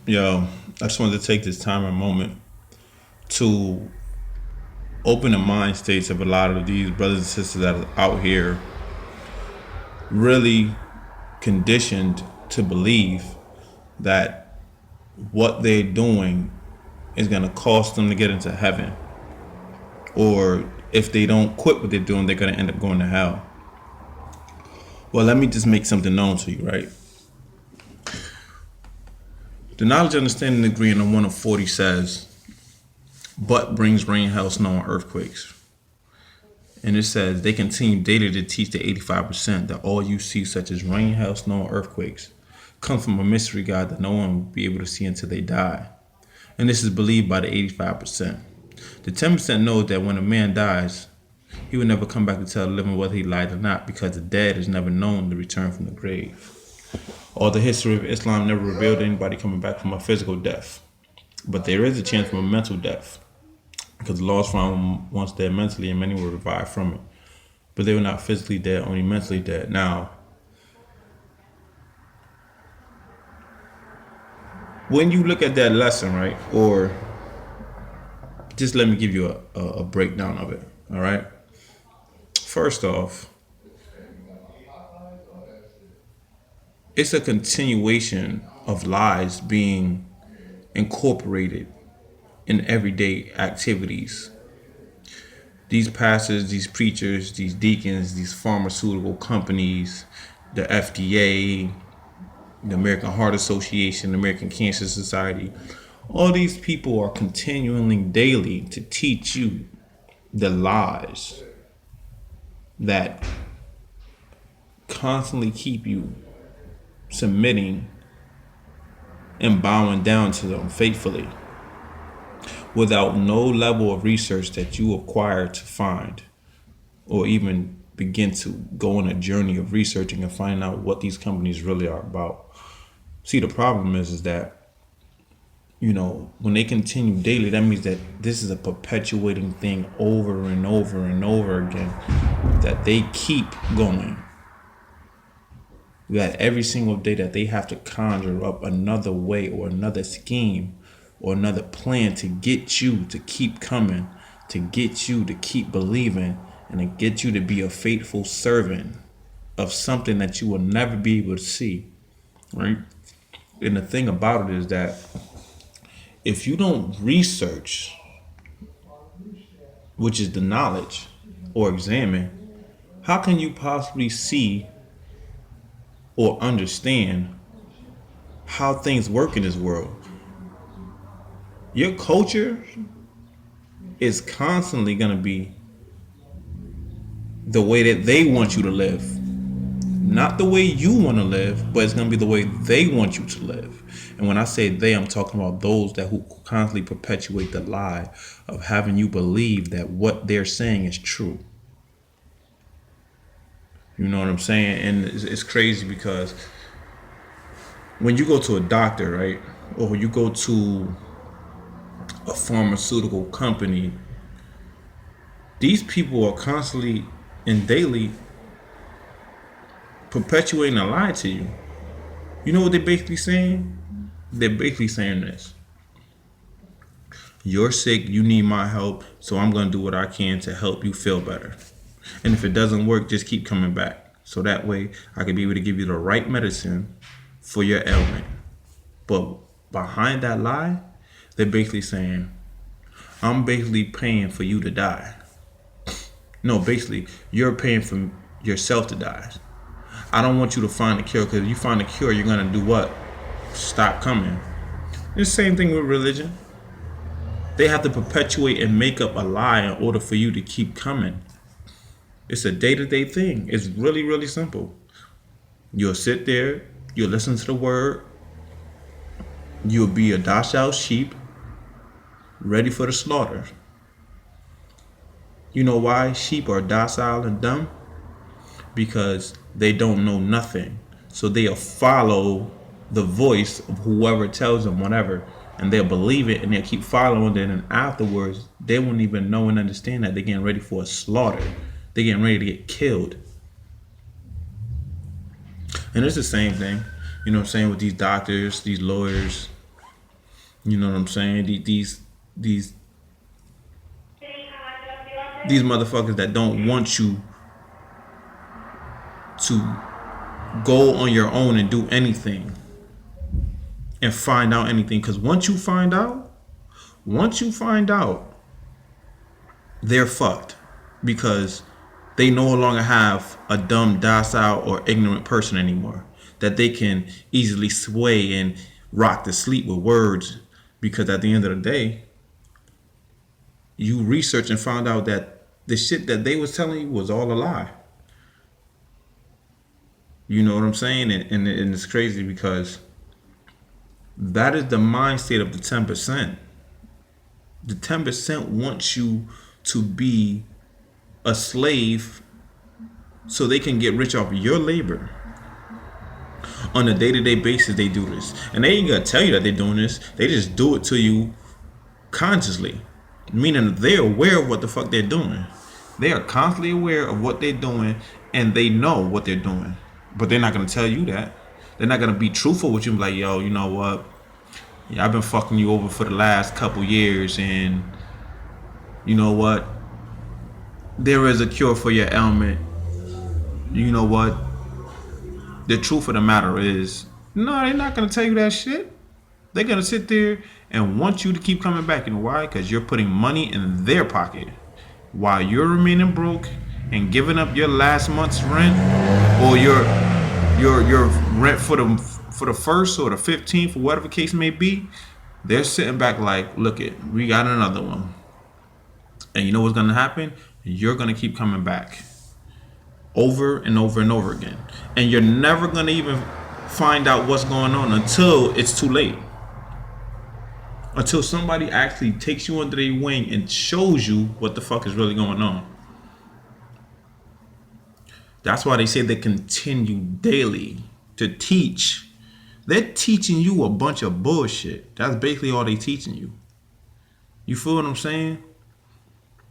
Yo, I just wanted to take this time and moment to open the mind states of a lot of these brothers and sisters that are out here really conditioned to believe that what they're doing is going to cost them to get into heaven. Or if they don't quit what they're doing, they're going to end up going to hell. Well, let me just make something known to you, right? The knowledge, understanding, degree in the 1 of 40 says, but brings rain, hail, snow, and earthquakes. And it says they continue daily to teach the 85% that all you see, such as rain, hail, snow, and earthquakes, come from a mystery God that no one will be able to see until they die. And this is believed by the 85%. The 10% knows that when a man dies, he will never come back to tell the living whether he lied or not, because the dead is never known to return from the grave. All the history of Islam never revealed anybody coming back from a physical death. But there is a chance for a mental death, because the laws found them once dead mentally, and many were revived from it. But they were not physically dead, only mentally dead. Now, when you look at that lesson, right, or just let me give you a breakdown of it, all right? First off, it's a continuation of lies being incorporated in everyday activities. These pastors, these preachers, these deacons, these pharmaceutical companies, the FDA, the American Heart Association, the American Cancer Society, all these people are continuing daily to teach you the lies that constantly keep you submitting and bowing down to them faithfully, without no level of research that you acquire to find or even begin to go on a journey of researching and find out what these companies really are about. See, the problem is that, when they continue daily, that means that this is a perpetuating thing over and over and over again, that they keep going. That every single day that they have to conjure up another way or another scheme or another plan to get you to keep coming, to get you to keep believing, and to get you to be a faithful servant of something that you will never be able to see, right? And the thing about it is that if you don't research, which is the knowledge, or examine, how can you possibly see or understand how things work in this world? Your culture is constantly going to be the way that they want you to live. Not the way you want to live, but it's going to be the way they want you to live. And when I say they, I'm talking about those that who constantly perpetuate the lie of having you believe that what they're saying is true. You know what I'm saying? And it's crazy because when you go to a doctor, right, or when you go to a pharmaceutical company, these people are constantly and daily perpetuating a lie to you. You know what they're basically saying? They're basically saying this: you're sick, you need my help, so I'm going to do what I can to help you feel better. And if it doesn't work, just keep coming back. So that way I can be able to give you the right medicine for your ailment. But behind that lie, they're basically saying, I'm basically paying for you to die. No, basically, you're paying for yourself to die. I don't want you to find a cure, because if you find a cure, you're going to do what? Stop coming. It's the same thing with religion. They have to perpetuate and make up a lie in order for you to keep coming. It's a day-to-day thing. It's really, really simple. You'll sit there, you'll listen to the word, you'll be a docile sheep, ready for the slaughter. You know why sheep are docile and dumb? Because they don't know nothing. So they'll follow the voice of whoever tells them whatever, and they'll believe it, and they'll keep following it, and afterwards they won't even know and understand that they're getting ready for a slaughter. They're getting ready to get killed. And it's the same thing, you know what I'm saying, with these doctors, these lawyers, You know what I'm saying? These motherfuckers that don't want you to go on your own and do anything and find out anything. Because once you find out, they're fucked. Because they no longer have a dumb, docile, or ignorant person anymore that they can easily sway and rock to sleep with words. Because at the end of the day, you research and found out that the shit that they was telling you was all a lie. You know what I'm saying? And it's crazy because that is the mind state of the 10%. The 10% wants you to be a slave so they can get rich off your labor. On a day-to-day basis, they do this. And they ain't gonna tell you that they're doing this. They just do it to you consciously. Meaning they're aware of what the fuck they're doing. They are constantly aware of what they're doing and they know what they're doing. But they're not gonna tell you that. They're not gonna be truthful with you, like, yo, you know what? Yeah, I've been fucking you over for the last couple years, and you know what? There is a cure for your ailment. You know what? The truth of the matter is, no, they're not gonna tell you that shit. They're gonna sit there and want you to keep coming back. You know why? Because you're putting money in their pocket while you're remaining broke and giving up your last month's rent or your rent for the first or the 15th or whatever case may be. They're sitting back like, look it, we got another one. And you know what's gonna happen? You're gonna keep coming back over and over and over again. And you're never gonna even find out what's going on until it's too late. Until somebody actually takes you under their wing and shows you what the fuck is really going on. That's why they say they continue daily to teach. They're teaching you a bunch of bullshit. That's basically all they teaching you. You feel what I'm saying?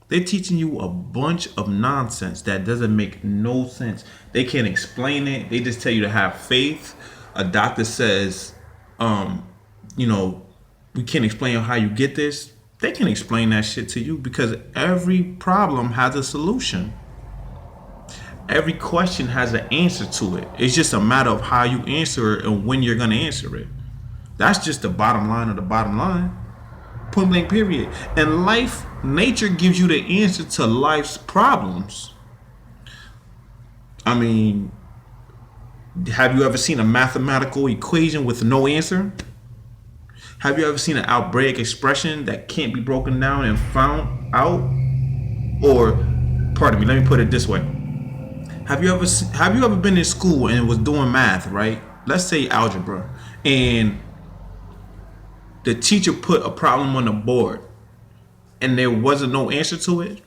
They're teaching you a bunch of nonsense that doesn't make no sense. They can't explain it. They just tell you to have faith. A doctor says, you know, we can't explain how you get this. They can explain that shit to you because every problem has a solution. Every question has an answer to it. It's just a matter of how you answer it and when you're going to answer it. That's just the bottom line of the bottom line. Point blank period. And life, nature gives you the answer to life's problems. I mean, have you ever seen a mathematical equation with no answer? Have you ever seen an algebraic expression that can't be broken down and found out? Or, pardon me, let me put it this way. Have you ever been in school and was doing math, right? Let's say algebra, and the teacher put a problem on the board and there wasn't no answer to it?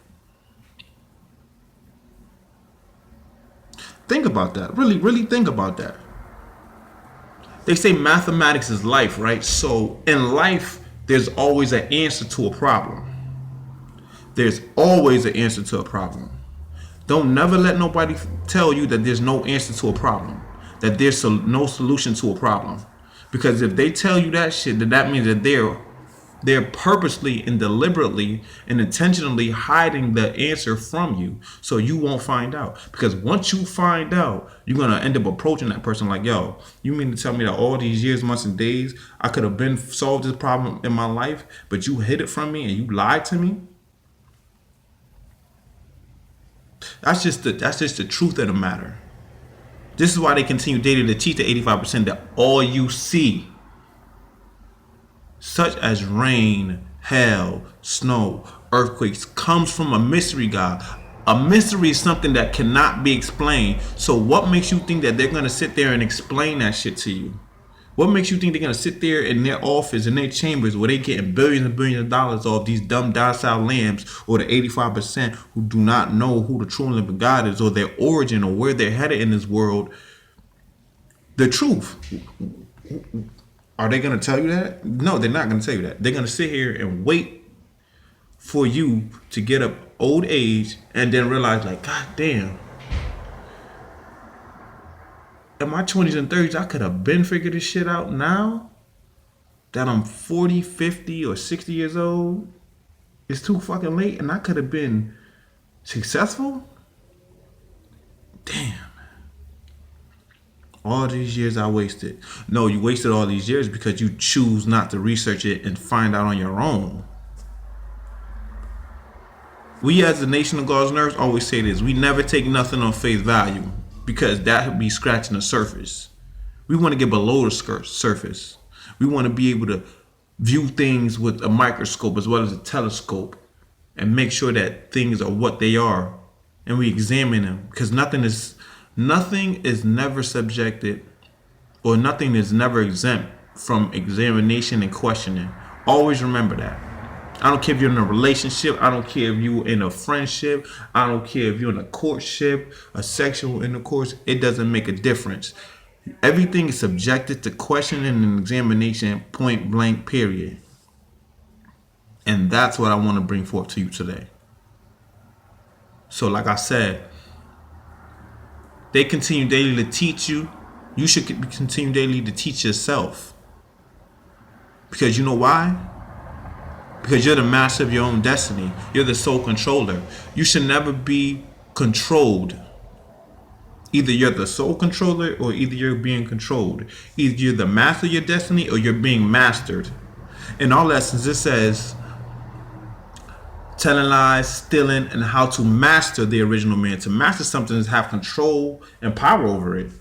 Think about that. Really, really think about that. They say mathematics is life, right? So in life, there's always an answer to a problem. There's always an answer to a problem. Don't never let nobody tell you that there's no answer to a problem, that there's no solution to a problem. Because if they tell you that shit, then that means that they're purposely and deliberately and intentionally hiding the answer from you so you won't find out. Because once you find out, you're going to end up approaching that person like, yo, you mean to tell me that all these years, months, and days, I could have been solved this problem in my life, but you hid it from me and you lied to me? That's just the truth of the matter. This is why they continue daily to teach the 85% that all you see, such as rain, hail, snow, earthquakes, comes from a mystery God. A mystery is something that cannot be explained. So what makes you think that they're going to sit there and explain that shit to you? What makes you think they're going to sit there in their office, in their chambers, where they getting billions and billions of dollars off these dumb docile lambs, or the 85% who do not know who the true and living God is, or their origin, or where they're headed in this world? The truth. Are they going to tell you that? No, they're not going to tell you that. They're going to sit here and wait for you to get up old age and then realize, like, God damn. In my 20s and 30s, I could have been figured this shit out now. that I'm 40, 50, or 60 years old is too fucking late and I could have been successful? Damn. All these years I wasted. No, you wasted all these years because you choose not to research it and find out on your own. We as the Nation of God's Nerds always say this. We never take nothing on face value because that would be scratching the surface. We want to get below the surface. We want to be able to view things with a microscope as well as a telescope and make sure that things are what they are, and we examine them, because nothing is never subjected, or nothing is never exempt from examination and questioning. Always remember that. I don't care if you're in a relationship. I don't care if you're in a friendship. I don't care if you're in a courtship, a sexual intercourse. It doesn't make a difference. Everything is subjected to questioning and examination, point blank, period. And that's what I want to bring forth to you today. So like I said, they continue daily to teach you. You should continue daily to teach yourself. Because you know why? Because you're the master of your own destiny. You're the sole controller. You should never be controlled. Either you're the sole controller or either you're being controlled. Either you're the master of your destiny or you're being mastered. In all lessons, it says telling lies, stealing, and how to master the original man. To master something is have control and power over it.